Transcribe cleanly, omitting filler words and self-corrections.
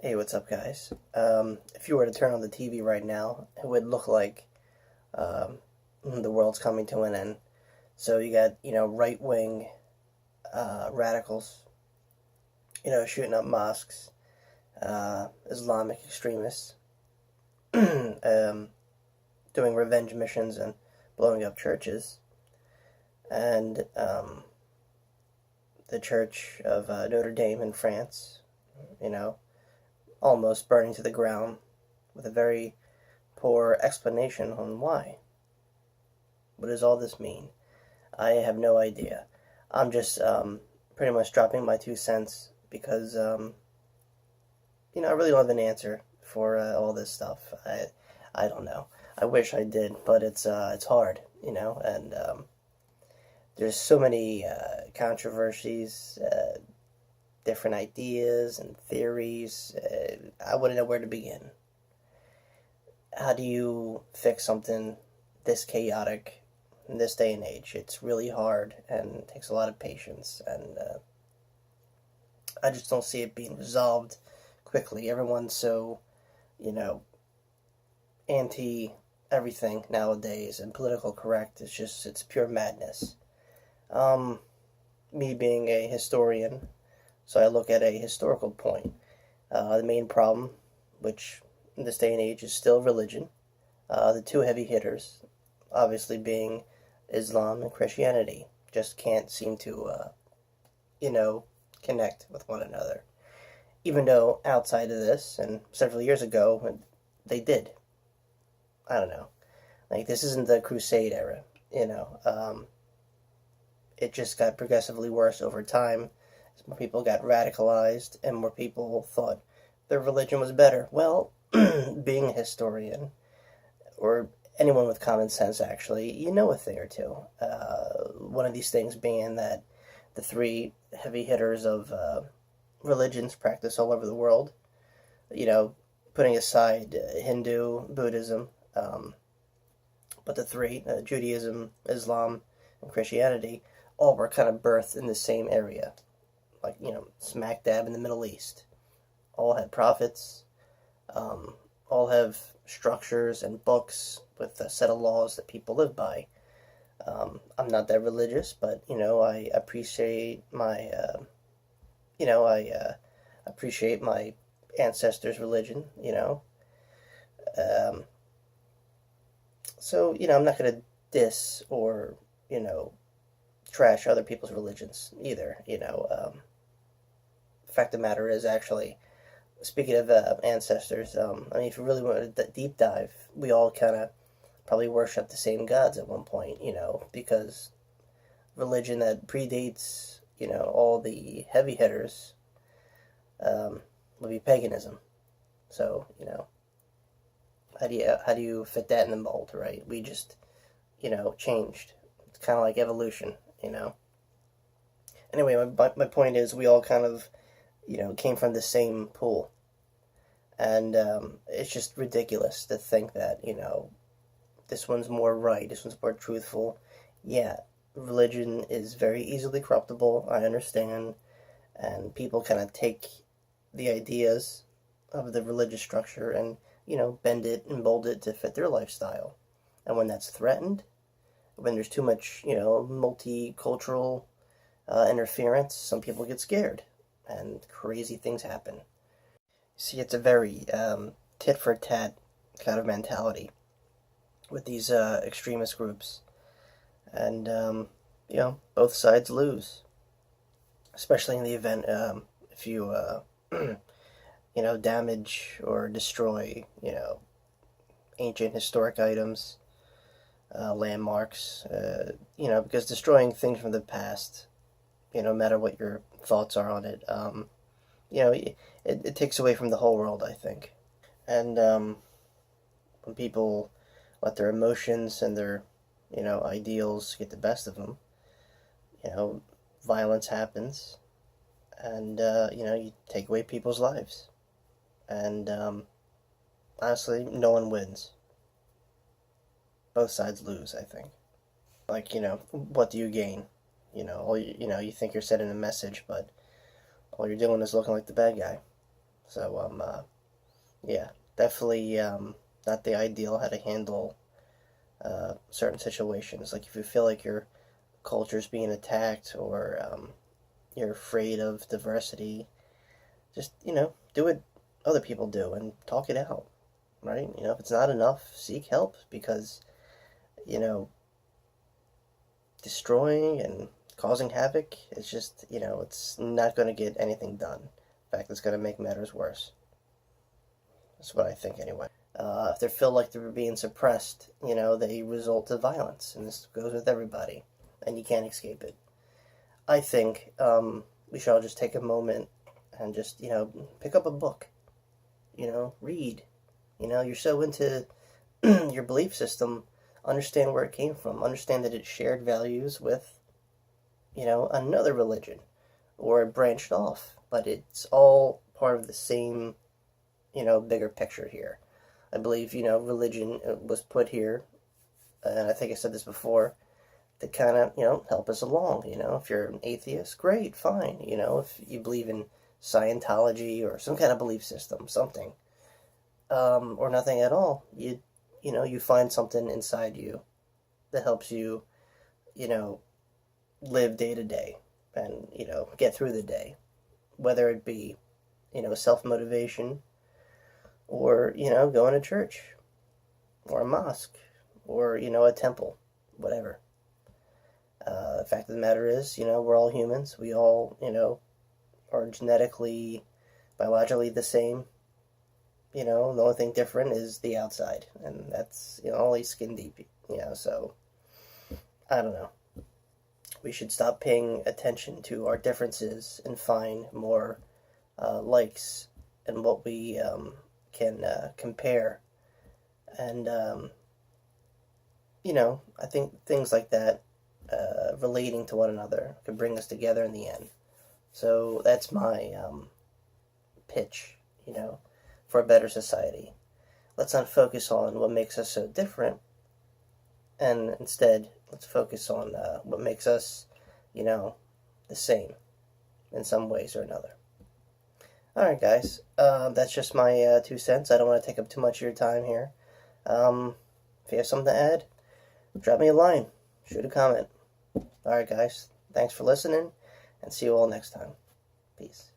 Hey, what's up, guys? If you were to turn on the TV right now, it would look like the world's coming to an end. So you got, right wing radicals, shooting up mosques, Islamic extremists, doing revenge missions and blowing up churches, and the Church of Notre Dame in France, you know, almost burning to the ground with a very poor explanation on why. What does all this mean? I have no idea. I'm just pretty much dropping my 2 cents because, I really don't have an answer for all this stuff. I don't know. I wish I did, but it's hard, and there's so many controversies, different ideas and theories. I wouldn't know where to begin. How do you fix something this chaotic in this day and age? It's really hard and takes a lot of patience, and I just don't see it being resolved quickly. Everyone's so, you know, anti everything nowadays, and political correct. It's pure madness. Um, Me being a historian, so I look at a historical point. The main problem, which in this day and age is still religion, the two heavy hitters, obviously being Islam and Christianity, just can't seem to, you know, connect with one another. Even though outside of this, and several years ago, they did. I don't know. Like, this isn't the Crusade era, it just got progressively worse over time as more people got radicalized and more people thought their religion was better. Well, being a historian, or anyone with common sense actually, you know a thing or two. One of these things being that the three heavy hitters of religions practice all over the world, you know, putting aside Hindu, Buddhism, but the three, Judaism, Islam, and Christianity, all were kind of birthed in the same area, like, smack dab in the Middle East. All had prophets, all have structures and books with a set of laws that people live by. I'm not that religious, but, I appreciate appreciate my ancestors' religion, Um, so, I'm not going to diss or, trash other people's religions either, The fact of the matter is, actually, speaking of ancestors, if you really want to deep dive, we all kind of probably worship the same gods at one point, because religion that predates, all the heavy hitters would be paganism. So, how do you fit that in the mold, right? We just, changed. It's kind of like evolution. Anyway, my point is, we all kind of, came from the same pool. And it's just ridiculous to think that, this one's more right, this one's more truthful. Yeah, religion is very easily corruptible, I understand. And people kind of take the ideas of the religious structure and, bend it and mold it to fit their lifestyle. And when that's threatened, when there's too much, multicultural interference, some people get scared and crazy things happen. See, it's a very tit for tat kind of mentality with these extremist groups. And, both sides lose, especially in the event if you, damage or destroy, ancient historic items, landmarks, because destroying things from the past, no matter what your thoughts are on it, it takes away from the whole world, I think. And when people let their emotions and their, ideals get the best of them, violence happens, and, you take away people's lives. And honestly, no one wins. Both sides lose, I think. Like, what do you gain? You think you're sending a message, but all you're doing is looking like the bad guy. So, yeah, definitely not the ideal how to handle certain situations. Like if you feel like your culture's being attacked or you're afraid of diversity, just, do what other people do and talk it out, right? If it's not enough, seek help because, you know, destroying and causing havoc is just, it's not going to get anything done. In fact, it's going to make matters worse. That's what I think anyway. If they feel like they're being suppressed, they result to violence, and this goes with everybody, and you can't escape it. I think we should all just take a moment and just, pick up a book, read. You're so into your belief system, understand where it came from, understand that it shared values with, another religion, or it branched off, but it's all part of the same, bigger picture here. I believe, religion was put here, and I think I said this before, to kind of, help us along. If you're an atheist, great, fine. If you believe in Scientology or some kind of belief system, something, or nothing at all, you find something inside you that helps you, live day to day and, get through the day, whether it be, self-motivation or, going to church or a mosque or, a temple, whatever. The fact of the matter is, we're all humans. We all, are genetically, biologically the same. The only thing different is the outside, and that's, only skin deep, so, I don't know. We should stop paying attention to our differences and find more likes and what we can compare. And, I think things like that, relating to one another, could bring us together in the end. So that's my pitch, for a better society. Let's not focus on what makes us so different, and instead, let's focus on what makes us, the same in some ways or another. Alright, guys, that's just my 2 cents. I don't want to take up too much of your time here. If you have something to add, drop me a line, shoot a comment. Alright, guys, thanks for listening, and see you all next time. Peace.